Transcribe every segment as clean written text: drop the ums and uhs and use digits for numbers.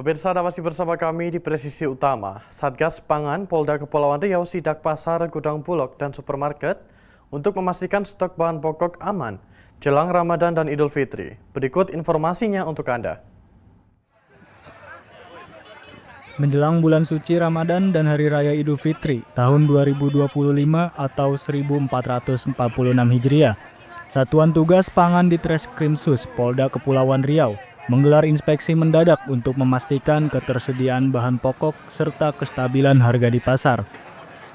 Pemirsa, Anda masih bersama kami di Presisi Utama. Satgas Pangan Polda Kepulauan Riau sidak pasar, gudang bulog, dan supermarket untuk memastikan stok bahan pokok aman jelang Ramadan dan Idul Fitri. Berikut informasinya untuk Anda. Menjelang bulan suci Ramadan dan Hari Raya Idul Fitri tahun 2025 atau 1446 Hijriah, Satuan Tugas Pangan di Treskrimsus Polda Kepulauan Riau menggelar inspeksi mendadak untuk memastikan ketersediaan bahan pokok serta kestabilan harga di pasar.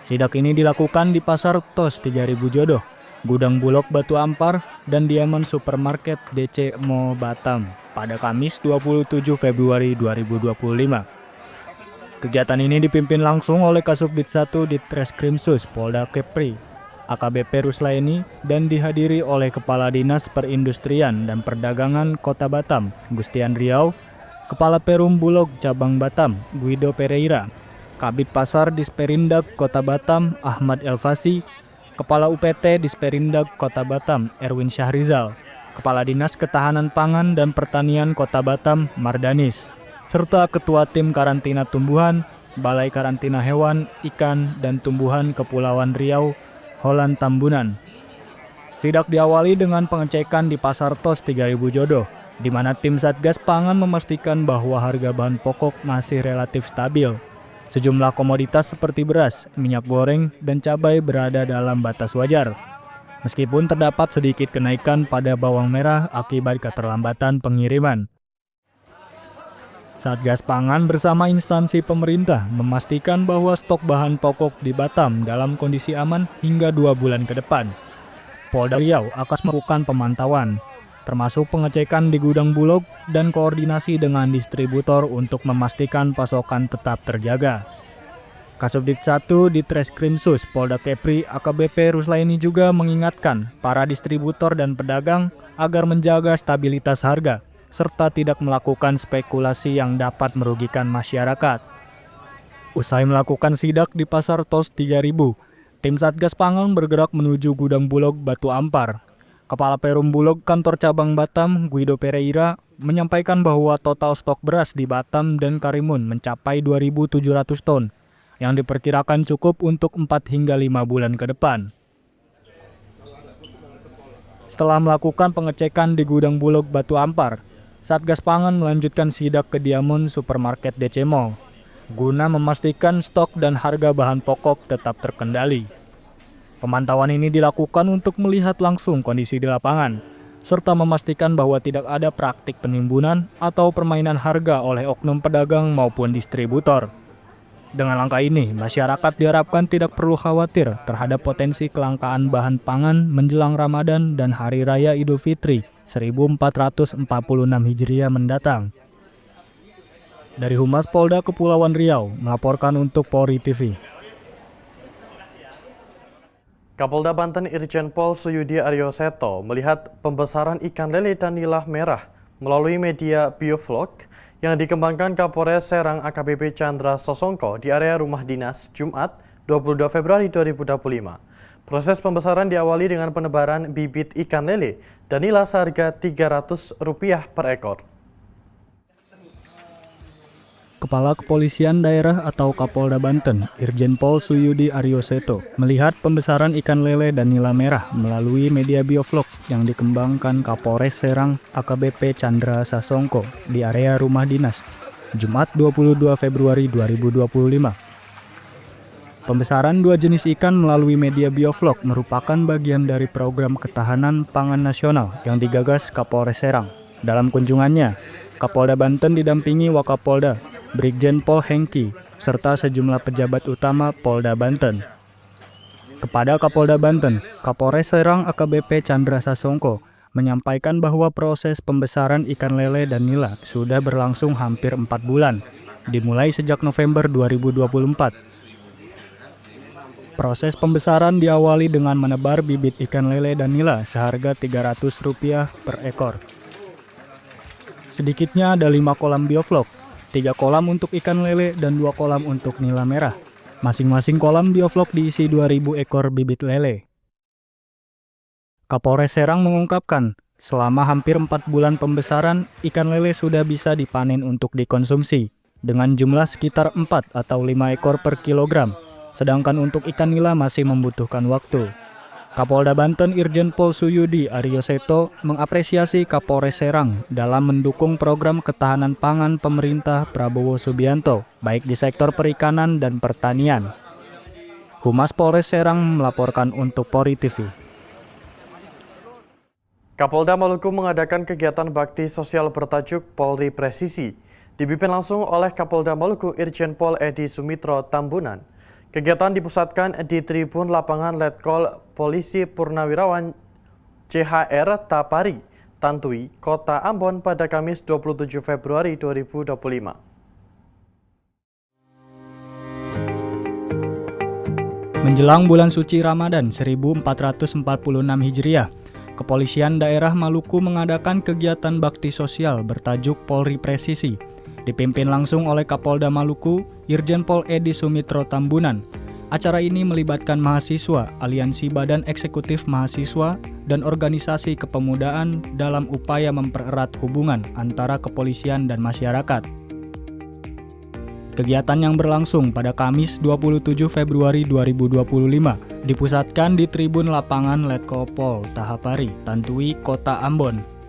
Sidak ini dilakukan di Pasar Tos 3000 Jodoh, Gudang Bulog Batu Ampar, dan Diamond Supermarket DC Mall Batam pada Kamis 27 Februari 2025. Kegiatan ini dipimpin langsung oleh Kasubdit 1 di Treskrimsus Polda Kepri, AKBP Ruslaini, dan dihadiri oleh Kepala Dinas Perindustrian dan Perdagangan Kota Batam, Gustian Riau, Kepala Perum Bulog Cabang Batam, Guido Pereira, Kabid Pasar Disperindag Kota Batam, Ahmad Elfasi, Kepala UPT Disperindag Kota Batam, Erwin Syahrizal, Kepala Dinas Ketahanan Pangan dan Pertanian Kota Batam, Mardanis, serta Ketua Tim Karantina Tumbuhan, Balai Karantina Hewan, Ikan, dan Tumbuhan Kepulauan Riau, Holland Tambunan. Sidak diawali dengan pengecekan di Pasar Tos 3000 Jodoh, di mana tim Satgas Pangan memastikan bahwa harga bahan pokok masih relatif stabil. Sejumlah komoditas seperti beras, minyak goreng, dan cabai berada dalam batas wajar. Meskipun terdapat sedikit kenaikan pada bawang merah akibat keterlambatan pengiriman. Satgas Pangan bersama instansi pemerintah memastikan bahwa stok bahan pokok di Batam dalam kondisi aman hingga 2 bulan ke depan. Polda Riau akan melakukan pemantauan, termasuk pengecekan di gudang bulog dan koordinasi dengan distributor untuk memastikan pasokan tetap terjaga. Kasubdit 1 di Treskrimsus Polda Kepri AKBP Ruslaini juga mengingatkan para distributor dan pedagang agar menjaga stabilitas harga serta tidak melakukan spekulasi yang dapat merugikan masyarakat. Usai melakukan sidak di Pasar Tos 3000, tim Satgas Pangan bergerak menuju Gudang Bulog Batu Ampar. Kepala Perum Bulog Kantor Cabang Batam, Guido Pereira, menyampaikan bahwa total stok beras di Batam dan Karimun mencapai 2.700 ton, yang diperkirakan cukup untuk 4 hingga 5 bulan ke depan. Setelah melakukan pengecekan di Gudang Bulog Batu Ampar, Satgas Pangan melanjutkan sidak ke Diamond Supermarket DC Mall, guna memastikan stok dan harga bahan pokok tetap terkendali. Pemantauan ini dilakukan untuk melihat langsung kondisi di lapangan, serta memastikan bahwa tidak ada praktik penimbunan atau permainan harga oleh oknum pedagang maupun distributor. Dengan langkah ini, masyarakat diharapkan tidak perlu khawatir terhadap potensi kelangkaan bahan pangan menjelang Ramadan dan Hari Raya Idul Fitri 1446 Hijriah mendatang. Dari Humas Polda Kepulauan Riau melaporkan untuk Polri TV. Kapolda Banten Irjen Pol Suyudi Aryoseto melihat pembesaran ikan lele dan nila merah melalui media biovlog yang dikembangkan Kapolres Serang AKBP Chandra Sosongko di area rumah dinas Jumat 22 Februari 2025. Proses pembesaran diawali dengan penebaran bibit ikan lele dan nila seharga Rp300 per ekor. Kepala Kepolisian Daerah atau Kapolda Banten, Irjen Pol Suyudi Aryoseto, melihat pembesaran ikan lele dan nila merah melalui media biovlog yang dikembangkan Kapolres Serang AKBP Chandra Sasongko di area rumah dinas, Jumat 22 Februari 2025. Pembesaran 2 jenis ikan melalui media biovlog merupakan bagian dari program ketahanan pangan nasional yang digagas Kapolres Serang. Dalam kunjungannya, Kapolda Banten didampingi Wakapolda, Brigjen Pol Hengki, serta sejumlah pejabat utama Polda Banten. Kepada Kapolda Banten, Kapolres Serang AKBP Chandra Sasongko menyampaikan bahwa proses pembesaran ikan lele dan nila sudah berlangsung hampir 4 bulan, dimulai sejak November 2024. Proses pembesaran diawali dengan menebar bibit ikan lele dan nila seharga Rp300 per ekor. Sedikitnya ada 5 kolam biovlog, 3 kolam untuk ikan lele dan 2 kolam untuk nila merah. Masing-masing kolam biovlog diisi 2.000 ekor bibit lele. Kapolres Serang mengungkapkan, selama hampir 4 bulan pembesaran, ikan lele sudah bisa dipanen untuk dikonsumsi. dengan jumlah sekitar 4 atau 5 ekor per kilogram, sedangkan untuk ikan nila masih membutuhkan waktu. Kapolda Banten Irjen Pol Suyudi Aryo Seto mengapresiasi Kapolres Serang dalam mendukung program ketahanan pangan pemerintah Prabowo Subianto, baik di sektor perikanan dan pertanian. Humas Polres Serang melaporkan untuk Polri TV. Kapolda Maluku mengadakan kegiatan bakti sosial bertajuk Polri Presisi, dipimpin langsung oleh Kapolda Maluku Irjen Pol Edi Sumitro Tambunan. Kegiatan dipusatkan di Tribun Lapangan Letkol Polisi Purnawirawan CHR Tapari, Tantui, Kota Ambon pada Kamis 27 Februari 2025. Menjelang bulan suci Ramadan 1446 Hijriah, Kepolisian Daerah Maluku mengadakan kegiatan bakti sosial bertajuk Polri Presisi, dipimpin langsung oleh Kapolda Maluku, Irjen Pol Edi Sumitro Tambunan. Acara ini melibatkan mahasiswa, aliansi badan eksekutif mahasiswa, dan organisasi kepemudaan dalam upaya mempererat hubungan antara kepolisian dan masyarakat. Kegiatan yang berlangsung pada Kamis 27 Februari 2025 dipusatkan di Tribun Lapangan Letkol Pol Tahapari, Tantui, Kota Ambon.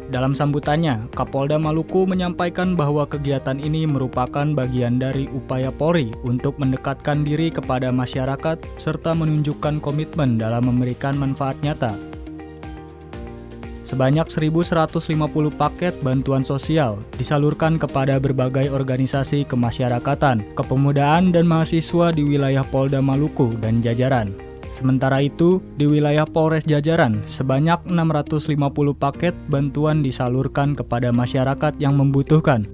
Dalam sambutannya, Kapolda Maluku menyampaikan bahwa kegiatan ini merupakan bagian dari upaya Polri untuk mendekatkan diri kepada masyarakat serta menunjukkan komitmen dalam memberikan manfaat nyata. Sebanyak 1.150 paket bantuan sosial disalurkan kepada berbagai organisasi kemasyarakatan, kepemudaan, dan mahasiswa di wilayah Polda Maluku dan jajaran. Sementara itu, di wilayah Polres Jajaran, sebanyak 650 paket bantuan disalurkan kepada masyarakat yang membutuhkan.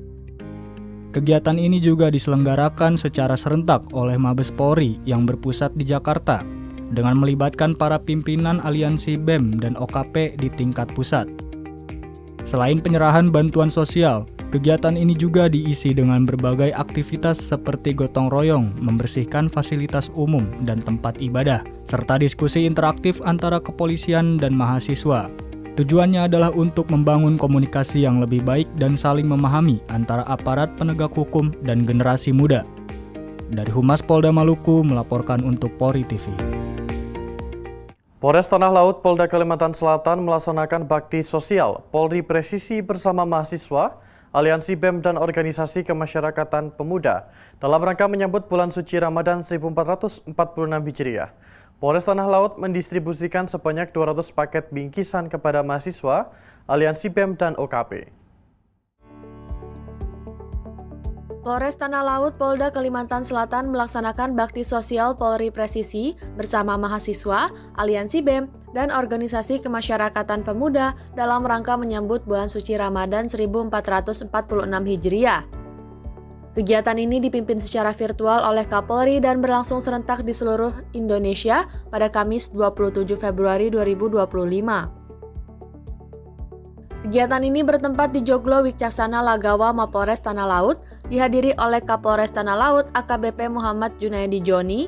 Kegiatan ini juga diselenggarakan secara serentak oleh Mabes Polri yang berpusat di Jakarta, dengan melibatkan para pimpinan aliansi BEM dan OKP di tingkat pusat. Selain penyerahan bantuan sosial, kegiatan ini juga diisi dengan berbagai aktivitas seperti gotong royong, membersihkan fasilitas umum dan tempat ibadah, serta diskusi interaktif antara kepolisian dan mahasiswa. Tujuannya adalah untuk membangun komunikasi yang lebih baik dan saling memahami antara aparat penegak hukum dan generasi muda. Dari Humas Polda Maluku melaporkan untuk Polri TV. Polres Tanah Laut Polda Kalimantan Selatan melaksanakan bakti sosial Polri Presisi bersama mahasiswa, aliansi BEM dan organisasi kemasyarakatan pemuda dalam rangka menyambut bulan suci Ramadan 1446 Hijriah. Polres Tanah Laut mendistribusikan sebanyak 200 paket bingkisan kepada mahasiswa, aliansi BEM dan OKP. Polres Tanah Laut Polda Kalimantan Selatan melaksanakan bakti sosial Polri Presisi bersama mahasiswa, aliansi BEM, dan organisasi kemasyarakatan pemuda dalam rangka menyambut bulan suci Ramadan 1446 Hijriah. Kegiatan ini dipimpin secara virtual oleh Kapolri dan berlangsung serentak di seluruh Indonesia pada Kamis 27 Februari 2025. Kegiatan ini bertempat di Joglo Wicaksana Lagawa Mapolres Tanah Laut, dihadiri oleh Kapolres Tanah Laut AKBP Muhammad Junaidi Joni,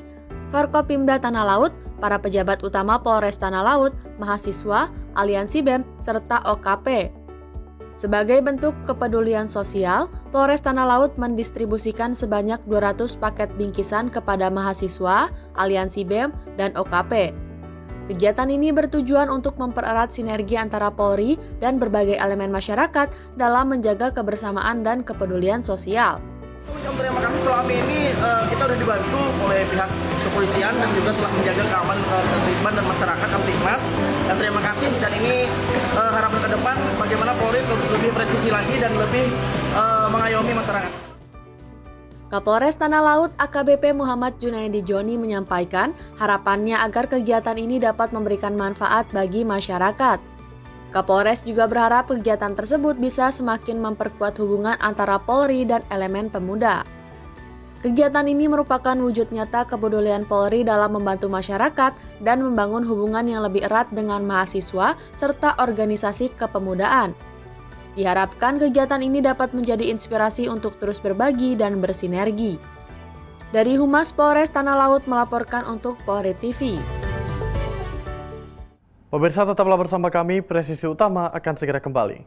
Forkopimda Tanah Laut, para pejabat utama Polres Tanah Laut, mahasiswa, aliansi BEM, serta OKP. Sebagai bentuk kepedulian sosial, Polres Tanah Laut mendistribusikan sebanyak 200 paket bingkisan kepada mahasiswa, aliansi BEM, dan OKP. Kegiatan ini bertujuan untuk mempererat sinergi antara Polri dan berbagai elemen masyarakat dalam menjaga kebersamaan dan kepedulian sosial. Terima kasih, selama ini kita sudah dibantu oleh pihak kepolisian dan juga telah menjaga keamanan tertiban dan masyarakat Kamtibmas. Dan terima kasih, dan ini harapan ke depan bagaimana Polri lebih presisi lagi dan lebih mengayomi masyarakat. Kapolres Tanah Laut AKBP Muhammad Junaidi Joni menyampaikan harapannya agar kegiatan ini dapat memberikan manfaat bagi masyarakat. Kapolres juga berharap kegiatan tersebut bisa semakin memperkuat hubungan antara Polri dan elemen pemuda. Kegiatan ini merupakan wujud nyata kepedulian Polri dalam membantu masyarakat dan membangun hubungan yang lebih erat dengan mahasiswa serta organisasi kepemudaan. Diharapkan kegiatan ini dapat menjadi inspirasi untuk terus berbagi dan bersinergi. Dari Humas Polres Tanah Laut melaporkan untuk Polri TV. Pemirsa tetaplah bersama kami, Presisi Utama akan segera kembali.